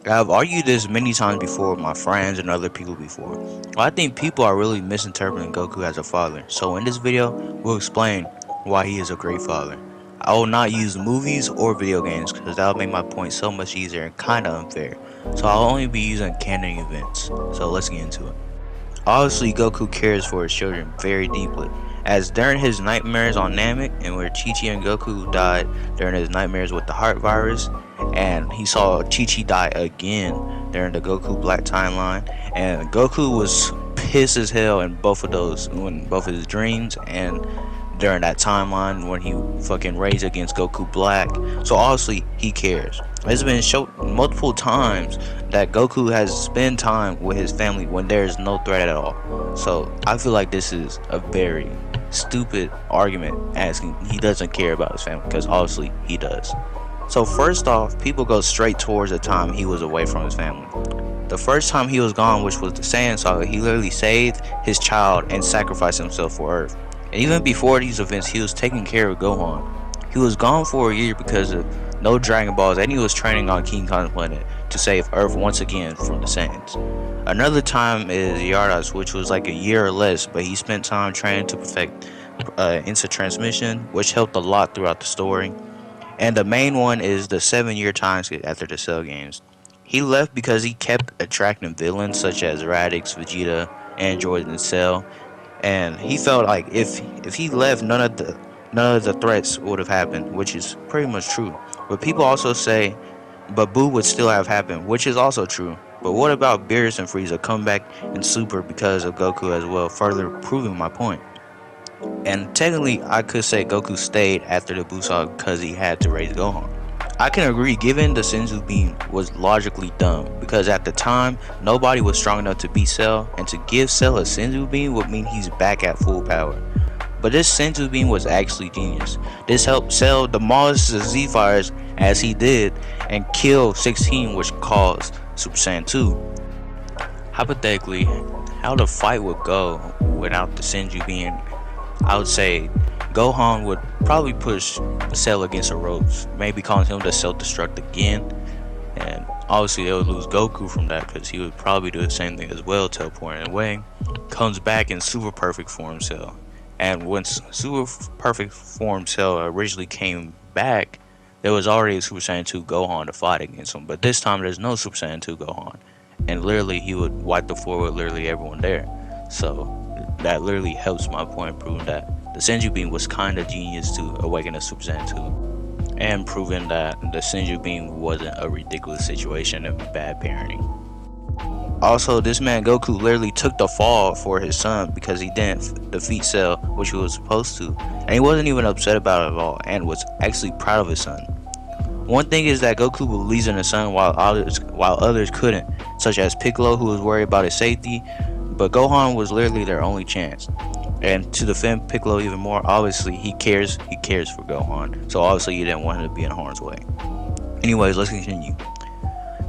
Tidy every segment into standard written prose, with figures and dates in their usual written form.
I've argued this many times before with my friends and other people before. I think people are really misinterpreting Goku as a father. So in this video, we'll explain why he is a great father. I will not use movies or video games because that will make my point so much easier and kinda unfair. So I'll only be using canon events. So let's get into it. Obviously, Goku cares for his children very deeply, as during his nightmares on Namek, and where Chi-Chi and Goku died during his nightmares with the heart virus, and he saw Chi-Chi die again during the Goku Black timeline, and Goku was pissed as hell in both of those, in both of his dreams and during that timeline when he fucking raged against Goku Black. So obviously he cares. It's been shown multiple times that Goku has spent time with his family when there is no threat at all. So I feel like this is a very stupid argument asking he doesn't care about his family, because obviously he does. So first off, people go straight towards the time he was away from his family. The first time he was gone, which was the Saiyan Saga, he literally saved his child and sacrificed himself for Earth. And even before these events, he was taking care of Gohan. He was gone for a year because of no Dragon Balls, and he was training on King Khan's planet to save Earth once again from the Saiyans. Another time is Yardas, which was like a year or less, but he spent time training to perfect instant transmission, which helped a lot throughout the story. And the main one is the 7-year time skip after the Cell games. He left because he kept attracting villains such as Radix, Vegeta, Android, and Cell, and he felt like if he left, none of the threats would have happened, which is pretty much true. But people also say, but Boo would still have happened, which is also true. But what about Beerus and Frieza come back in Super because of Goku as well, further proving my point? And technically, I could say Goku stayed after the Buu Saga because he had to raise Gohan. I can agree, given the Senzu Bean was logically dumb, because at the time, nobody was strong enough to beat Cell, and to give Cell a Senzu Bean would mean he's back at full power. But this Senzu Bean was actually genius. This helped Cell demolish the Z-Fires as he did, and kill 16, which caused Super Saiyan 2. Hypothetically, how the fight would go without the Senzu Bean, I would say Gohan would probably push Cell against the ropes, maybe causing him to self-destruct again, and obviously they would lose Goku from that because he would probably do the same thing as well, teleporting away. Comes back in super perfect form Cell, and when super perfect form Cell originally came back, there was already a Super Saiyan 2 Gohan to fight against him, but this time there's no Super Saiyan 2 Gohan, and literally he would wipe the floor with literally everyone there. So that literally helps my point, proving that the Senju Bean was kinda genius to awaken a Super Saiyan 2, and proving that the Senju Bean wasn't a ridiculous situation of bad parenting. Also, this man Goku literally took the fall for his son because he didn't defeat Cell, which he was supposed to, and he wasn't even upset about it at all, and was actually proud of his son. One thing is that Goku believes in his son while others couldn't, such as Piccolo, who was worried about his safety, but Gohan was literally their only chance. And to defend Piccolo even more, obviously he cares for Gohan, so obviously he didn't want him to be in harm's way. Anyways, let's continue.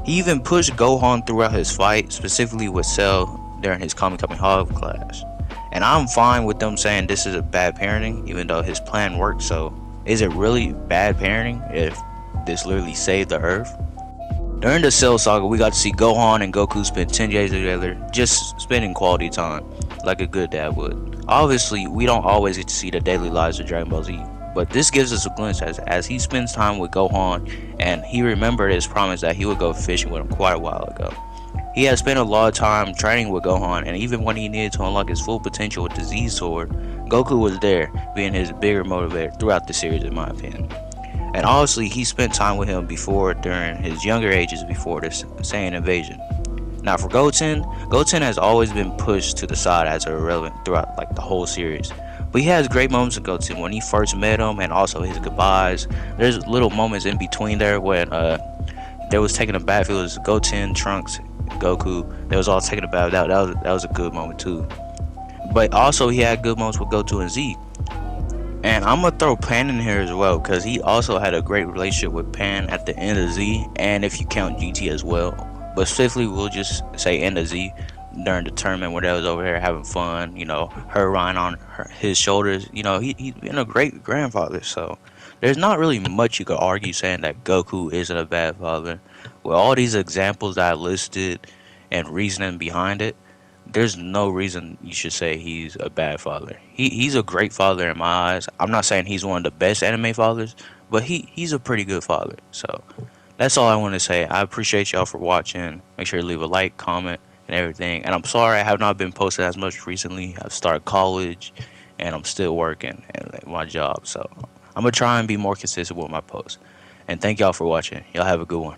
He even pushed Gohan throughout his fight, specifically with Cell during his Kami Kamehameha clash. And I'm fine with them saying this is a bad parenting, even though his plan worked. So is it really bad parenting if this literally saved the Earth? During the Cell Saga, we got to see Gohan and Goku spend 10 days together, just spending quality time, like a good dad would. Obviously, we don't always get to see the daily lives of Dragon Ball Z, but this gives us a glimpse as he spends time with Gohan, and he remembered his promise that he would go fishing with him quite a while ago. He had spent a lot of time training with Gohan, and even when he needed to unlock his full potential with the Z Sword, Goku was there, being his bigger motivator throughout the series in my opinion. And obviously he spent time with him before, during his younger ages before the Saiyan invasion. Now for Goten has always been pushed to the side as irrelevant throughout like the whole series. But he has great moments with Goten when he first met him, and also his goodbyes. There's little moments in between there when they was taking a bath. It was Goten, Trunks, Goku. They was all taking a bath. That was a good moment too. But also he had good moments with Goku and Z. And I'm gonna throw Pan in here as well, because he also had a great relationship with Pan at the end of Z, and if you count GT as well. But specifically, we'll just say end of Z during the tournament where they was over there having fun. You know, her riding on his shoulders. You know, he's been a great grandfather. So there's not really much you could argue saying that Goku isn't a bad father. with all these examples that I listed and reasoning behind it, there's no reason you should say he's a bad father. He's a great father in my eyes. I'm not saying he's one of the best anime fathers, but he's a pretty good father. So that's all I want to say. I appreciate y'all for watching. Make sure to leave a like, comment, and everything. And I'm sorry I have not been posting as much recently. I've started college, and I'm still working and like, my job. So I'm gonna try and be more consistent with my posts. And thank y'all for watching. Y'all have a good one.